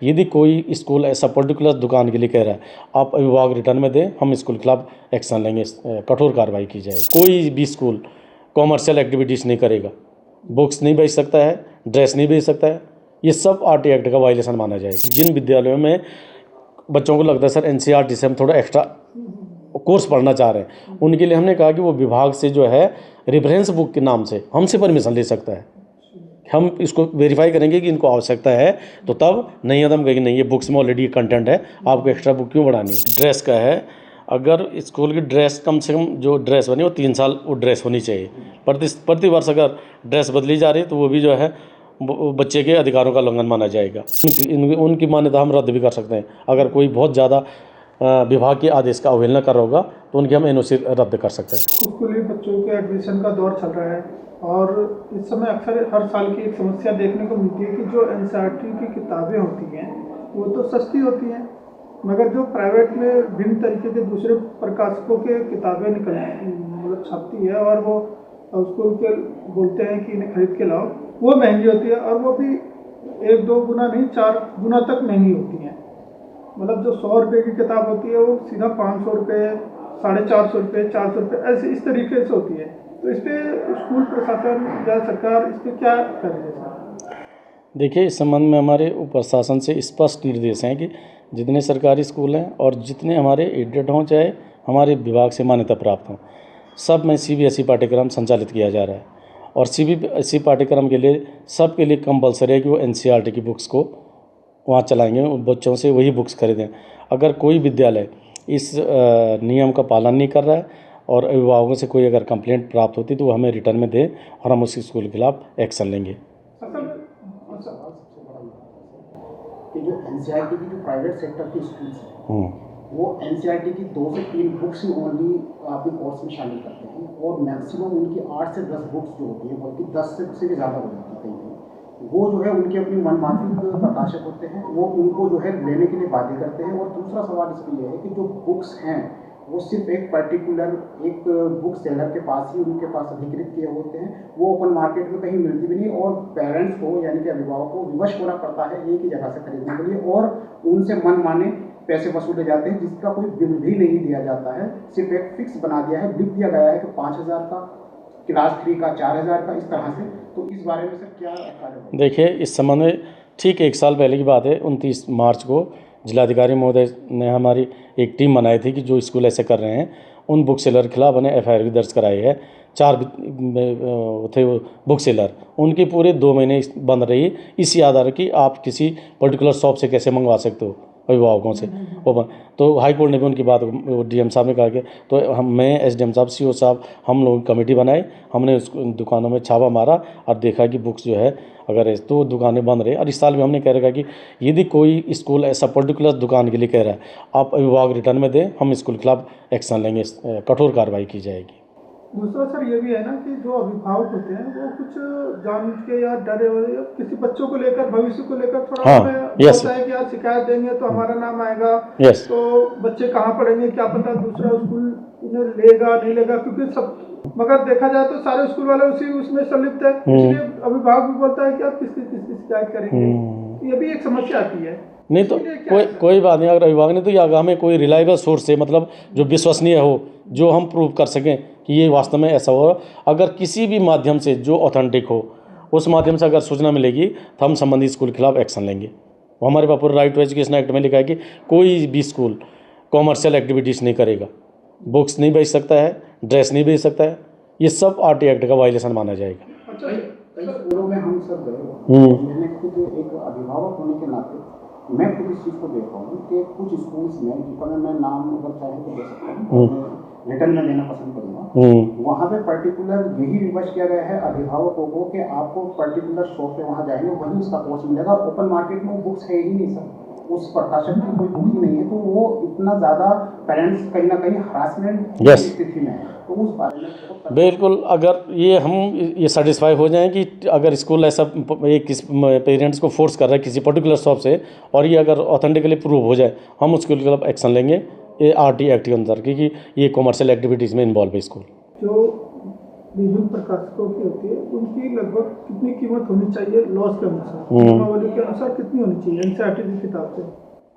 यदि कोई स्कूल ऐसा पर्टिकुलर दुकान के लिए कह रहा है, आप अभिभावक रिटर्न में दें, हम स्कूल के खिलाफ एक्शन लेंगे, कठोर कार्रवाई की जाएगी। कोई भी स्कूल कॉमर्शियल एक्टिविटीज़ नहीं करेगा, बुक्स नहीं बेच सकता है, ड्रेस नहीं बेच सकता है, ये सब आरटी एक्ट का वायलेशन माना जाएगा। जिन विद्यालयों में बच्चों को लगता है सर एनसीईआरटी से हम थोड़ा एक्स्ट्रा कोर्स पढ़ना चाह रहे हैं, उनके लिए हमने कहा कि वो विभाग से जो है रेफरेंस बुक के नाम से हमसे परमिशन ले सकता है। हम इसको वेरीफाई करेंगे कि इनको आवश्यकता है, तो तब नहीं तो हम कहेंगे नहीं, ये बुक्स में ऑलरेडी कंटेंट है, आपको एक्स्ट्रा बुक क्यों बढ़ानी है। ड्रेस का है, अगर स्कूल की ड्रेस कम से कम जो ड्रेस बनी वो 3 साल वो ड्रेस होनी चाहिए। प्रति वर्ष अगर ड्रेस बदली जा रही है तो वो भी जो है बच्चे के अधिकारों का उल्लंघन माना जाएगा। उनकी मान्यता हम रद्द भी कर सकते हैं। अगर कोई बहुत ज़्यादा विभाग के आदेश का अवहेलना कर रहा होगा तो उनकी हम एनओसी रद्द कर सकते हैं। स्कूली बच्चों के एडमिशन का दौर चल रहा है और इस समय अक्सर हर साल की एक समस्या देखने को मिलती है कि जो एनसीईआरटी की किताबें होती हैं वो तो सस्ती होती हैं, मगर जो प्राइवेट में भिन्न तरीके के दूसरे प्रकाशकों के किताबें मतलब छपती है और वो स्कूल के बोलते हैं कि इन्हें खरीद के लाओ, वो महंगी होती है और वो भी 1-2 गुना नहीं 4 गुना तक महंगी होती हैं। मतलब जो 100 रुपये की किताब होती है वो सीधा 500 रुपये, 450 रुपये, 400 रुपये ऐसे इस तरीके से होती है। तो इस पर स्कूल प्रशासन या सरकार इस पर क्या करेगी सर? देखिए, इस संबंध में हमारे प्रशासन से स्पष्ट निर्देश हैं कि जितने सरकारी स्कूल हैं और जितने हमारे एडेड हों चाहे हमारे विभाग से मान्यता प्राप्त हों, सब में सीबीएसई पाठ्यक्रम संचालित किया जा रहा है और सीबीएसई पाठ्यक्रम के लिए सबके लिए कंपलसरी है कि वो एनसीईआरटी की बुक्स को वहाँ चलाएंगे, उन बच्चों से वही बुक्स खरीदें। अगर कोई विद्यालय इस नियम का पालन नहीं कर रहा है और अभिभावकों से कोई अगर कंप्लेंट प्राप्त होती तो वो हमें रिटर्न में दें और हम उस स्कूल के खिलाफ एक्शन लेंगे। कि जो एनसीईआरटी की जो प्राइवेट सेक्टर की स्कूल्स हैं वो एनसीईआरटी की 2 से 3 बुक्स ही ओनली अपने कोर्स में शामिल करते हैं और मैक्सिमम उनकी 8 से 10 बुक्स जो होती हैं बल्कि 10 से भी ज़्यादा हो जाती है। वो जो है उनके अपनी मनमाफिक प्रकाशक होते हैं, वो उनको जो है लेने के लिए बाध्य करते हैं। और दूसरा सवाल इसमें यह है कि जो बुक्स हैं वो सिर्फ एक पर्टिकुलर एक बुक सेलर के पास ही उनके पास अधिकृत किए होते हैं, वो ओपन मार्केट में कहीं मिलती भी नहीं और पेरेंट्स को यानी कि अभिभावक को विवश होना पड़ता है एक ही जगह से खरीदने के लिए और उनसे मन माने पैसे वसूले जाते हैं जिसका कोई बिल भी नहीं दिया जाता है। सिर्फ एक फिक्स बना दिया है, लिख दिया गया है कि 5,000 का, क्लास 3 का 4,000 का, इस तरह से। तो इस बारे में सर क्या कार्य? देखिए, इस संबंध में ठीक 1 साल पहले की बात है, 29 मार्च को जिलाधिकारी महोदय ने हमारी एक टीम बनाई थी कि जो स्कूल ऐसे कर रहे हैं उन बुक सेलर के खिलाफ उन्हें एफआईआर भी दर्ज कराई है। 4 थे वो बुक सेलर, उनकी पूरे 2 महीने बंद रही इसी आधार की आप किसी पर्टिकुलर शॉप से कैसे मंगवा सकते हो अभिभावकों से। तो हाई कोर्ट ने भी उनकी बात डीएम साहब ने कहा कि तो मैं एसडीएम साहब, सीओ साहब, हम लोग कमेटी बनाई, हमने उस दुकानों में छापा मारा और देखा कि बुक्स जो है अगर तो दुकानें बंद रही। और इस साल भी हमने कह रखा कि यदि कोई स्कूल ऐसा पर्टिकुलर दुकान के लिए कह रहा है, आप अभिभावक रिटर्न में दें, हम स्कूल के खिलाफ एक्शन लेंगे, कठोर कार्रवाई की जाएगी। दूसरा सर ये भी है ना कि जो अभिभावक होते हैं वो कुछ जान के या डरे हुए किसी बच्चों को लेकर, भविष्य को लेकर थोड़ा होता है कि यार शिकायत देंगे तो हमारा नाम आएगा, तो बच्चे कहाँ पढ़ेंगे क्या पता दूसरा स्कूल उन्हें लेगा नहीं लेगा, क्योंकि सब मगर देखा जाए तो सारे स्कूल वाले उसमें संलिप्त है, इसलिए अभिभावक भी बोलता है कि आप किसकी शिकायत करेंगे। ये भी एक समस्या आती है। नहीं तो कोई बात नहीं, अगर अभिभावक ने तो या हमें कोई रिलायबल सोर्स से, मतलब जो विश्वसनीय हो, जो हम प्रूव कर सकें कि ये वास्तव में ऐसा हो, अगर किसी भी माध्यम से जो ऑथेंटिक हो उस माध्यम से अगर सूचना मिलेगी तो हम संबंधित स्कूल के खिलाफ एक्शन लेंगे। वो हमारे पास पूरा राइट टू एजुकेशन एक्ट में लिखा है कि कोई भी स्कूल कॉमर्शियल एक्टिविटीज़ नहीं करेगा, बुक्स नहीं बेच सकता है, ड्रेस नहीं बेच सकता है, ये सब आरटी एक्ट का वायलेशन माना जाएगा। कई स्कूलों में हम सब गए, मैंने खुद एक अभिभावक होने के नाते मैं खुद इस चीज़ को देख रहा हूँ कि कुछ स्कूल्स में, जिसका मैं नाम अगर चाहे तो दे सकता हूँ, रिटर्न में देना पसंद करूँगा, वहाँ पे पर्टिकुलर यही विवश किया गया है अभिभावकों को कि आपको पर्टिकुलर शॉप पे वहाँ जाएंगे वहीं उसका कोर्स मिलेगा। ओपन मार्केट में वो बुक्स है ही नहीं सर, उस प्रकाशन की कोई बुक ही नहीं है, तो वो इतना ज़्यादा पेरेंट्स कहीं ना कहीं हरासमेंट की स्थिति में है। तो उस बारे में बिल्कुल, अगर ये सेटिस्फाई हो जाएं कि अगर स्कूल ऐसा किस पेरेंट्स को फोर्स कर रहा है किसी पर्टिकुलर शॉप से और ये अगर ऑथेंटिकली प्रूव हो जाए, हम उसके खिलाफ एक्शन लेंगे ये आरटी एक्ट के अंदर, क्योंकि ये कॉमर्शियल एक्टिविटीज़ में इन्वॉल्व है स्कूल। जो विभिन्न प्रकाशकों की होती है, उनकी लगभग कितनी कीमत होनी चाहिए लॉस के अनुसार, नियमावली के अनुसार कितनी होनी चाहिए एनसीईआरटी की किताब से?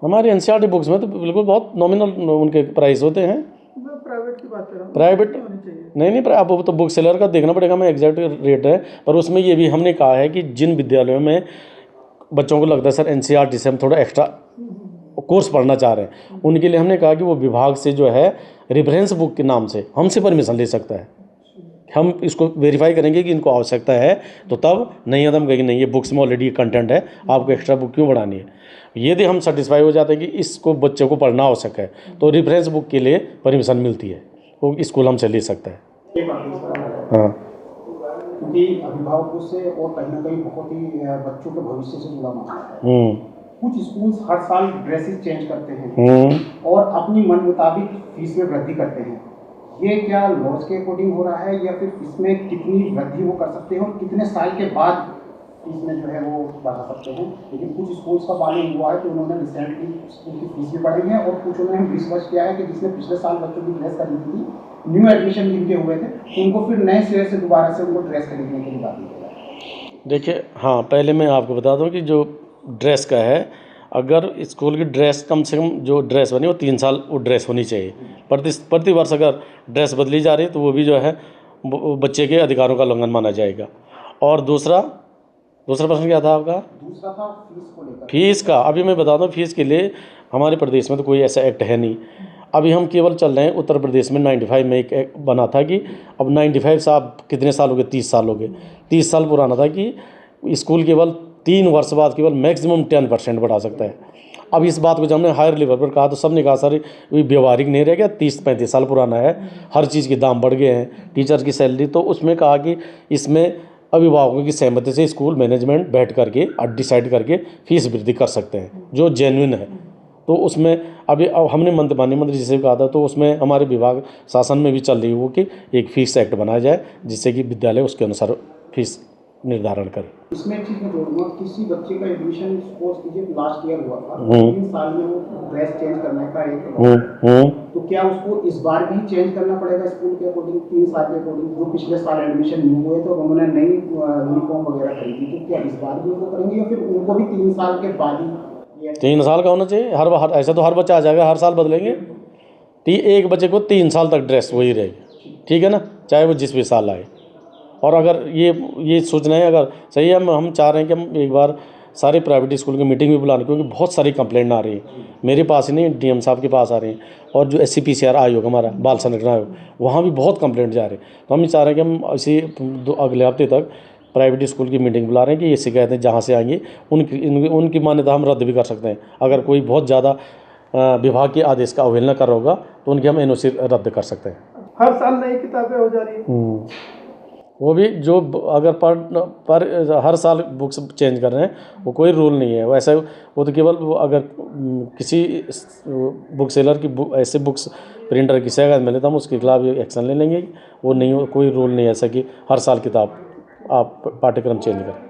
हमारे एनसीईआरटी बुक्स में तो बिल्कुल बहुत नॉमिनल उनके प्राइस होते हैं। मैं प्राइवेट की बात कर रहा हूँ, प्राइवेट कितनी होनी चाहिए? नहीं अब वो तो बुक सेलर का देखना पड़ेगा, मैं एग्जैक्ट रेट है, पर उसमें ये भी हमने कहा है कि जिन विद्यालयों में बच्चों को लगता है सर एनसीईआरटी से हम थोड़ा एक्स्ट्रा कोर्स पढ़ना चाह रहे हैं, उनके लिए हमने कहा कि वो विभाग से जो है रेफरेंस बुक के नाम से हमसे परमिशन ले सकता है। हम इसको वेरीफाई करेंगे कि इनको आवश्यकता है, तो तब नहीं है तो हम कहेंगे नहीं ये बुक्स में ऑलरेडी कंटेंट है, आपको एक्स्ट्रा बुक क्यों बढ़ानी है। यदि हम सेटिस्फाई हो जाते हैं कि इसको बच्चे को पढ़ना आवश्यक है, तो रेफरेंस बुक के लिए परमिशन मिलती है, वो स्कूल हमसे ले सकता है। हाँ, क्योंकि अभिभावकों से और कहीं ना कहीं बहुत ही बच्चों के भविष्य से जुड़ा मामला है। कुछ स्कूल्स हर साल ड्रेसेस चेंज करते हैं और अपनी मन मुताबिक फीस में वृद्धि करते हैं। ये क्या लॉज के अकॉर्डिंग हो रहा है या फिर इसमें कितनी वृद्धि वो कर सकते हैं और कितने साल के बाद इसमें जो है वो बढ़ा सकते हैं? लेकिन कुछ स्कूल्स का मालूम हुआ है कि उन्होंने रिसेंटली स्कूल की फीस भी बढ़ाई है और कुछ उन्होंने रिसर्च किया है कि जिसने पिछले साल बच्चों की ड्रेस खरीदी थी, न्यू एडमिशन जिनके हुए थे, उनको फिर नए सिरे से दोबारा से उनको ड्रेस खरीदने के लिए बात की। देखिए हाँ, पहले मैं आपको बता दूं कि जो ड्रेस का है, अगर स्कूल की ड्रेस कम से कम जो ड्रेस बनी वो 3 साल वो ड्रेस होनी चाहिए। प्रति वर्ष अगर ड्रेस बदली जा रही है तो वो भी जो है बच्चे के अधिकारों का उल्लंघन माना जाएगा। और दूसरा प्रश्न क्या था आपका? दूसरा था फीस को लेकर। फीस का अभी मैं बता दूं, फीस के लिए हमारे प्रदेश में तो कोई ऐसा एक्ट है नहीं। अभी हम केवल चल रहे हैं उत्तर प्रदेश में 95 में एक एक्ट बना था कि अब 95 साहब कितने साल हो गए, 30 साल हो गए। 30 साल पुराना था कि स्कूल केवल 3 वर्ष बाद केवल मैक्सिमम 10% बढ़ा सकता है। अब इस बात को जब हमने हायर लेवल पर कहा तो सबने कहा सर ये व्यवहारिक नहीं रह गया, 30-35 साल पुराना है, हर चीज़ के दाम बढ़ गए हैं, टीचर की सैलरी। तो उसमें कहा कि इसमें अभिभावकों की सहमति से स्कूल मैनेजमेंट बैठ करके और डिसाइड करके फीस वृद्धि कर सकते हैं जो जेन्युइन है। तो उसमें अभी हमने माननीय मंत्री जी से कहा था, तो उसमें हमारे विभाग शासन में भी चल रही हो कि एक फीस एक्ट बनाया जाए जिससे कि विद्यालय उसके अनुसार फीस निर्धारण करे। इसमें एक चीज़ मैं जोड़ूंगा, किसी बच्चे का एडमिशन सपोज कीजिए लास्ट ईयर हुआ था, 3 साल में वो ड्रेस चेंज करने का एक तो क्या उसको इस बार भी चेंज करना पड़ेगा स्कूल के अकॉर्डिंग, 3 साल के अकॉर्डिंग? जो पिछले साल एडमिशन नहीं हुए तो उन्होंने नई यूनिफॉर्म वगैरह खरीदी, तो क्या इस बार भी उनको करेंगे या फिर उनको भी 3 साल के बाद ही? 3 साल का होना चाहिए हर ऐसा तो हर बच्चा आ जाएगा, हर साल बदलेंगे। एक बच्चे को 3 साल तक ड्रेस वही रहेगी, ठीक है ना, चाहे वो जिस भी साल आए। और अगर ये सोचना है, अगर सही है, हम चाह रहे हैं कि हम एक बार सारे प्राइवेट स्कूल की मीटिंग भी बुलाने, क्योंकि बहुत सारी कंप्लेंट आ रही है मेरे पास ही नहीं, डीएम साहब के पास आ रही हैं, और जो SCPCR आयोग हमारा बाल संरक्षण आयोग, वहाँ भी बहुत कंप्लेंट जा रही है। तो हम चाह रहे हैं कि हम इसी अगले हफ्ते तक प्राइवेट स्कूल की मीटिंग बुला रहे हैं कि ये शिकायतें जहाँ से आएंगी उनकी मान्यता हम रद्द भी कर सकते हैं। अगर कोई बहुत ज़्यादा विभाग के आदेश का अवहेलना कर रहा होगा तो उनकी हम NOC रद्द कर सकते हैं। हर साल नई किताबें हो जा रही है, वो भी जो अगर पर हर साल बुक्स चेंज कर रहे हैं वो कोई रूल नहीं है वैसे। वो तो केवल अगर किसी बुक सेलर की ऐसे बुक्स प्रिंटर की शिकायत मिले तो हम उसके खिलाफ एक्शन ले लेंगे। वो नहीं, कोई रूल नहीं है ऐसा कि हर साल किताब आप पाठ्यक्रम चेंज करें।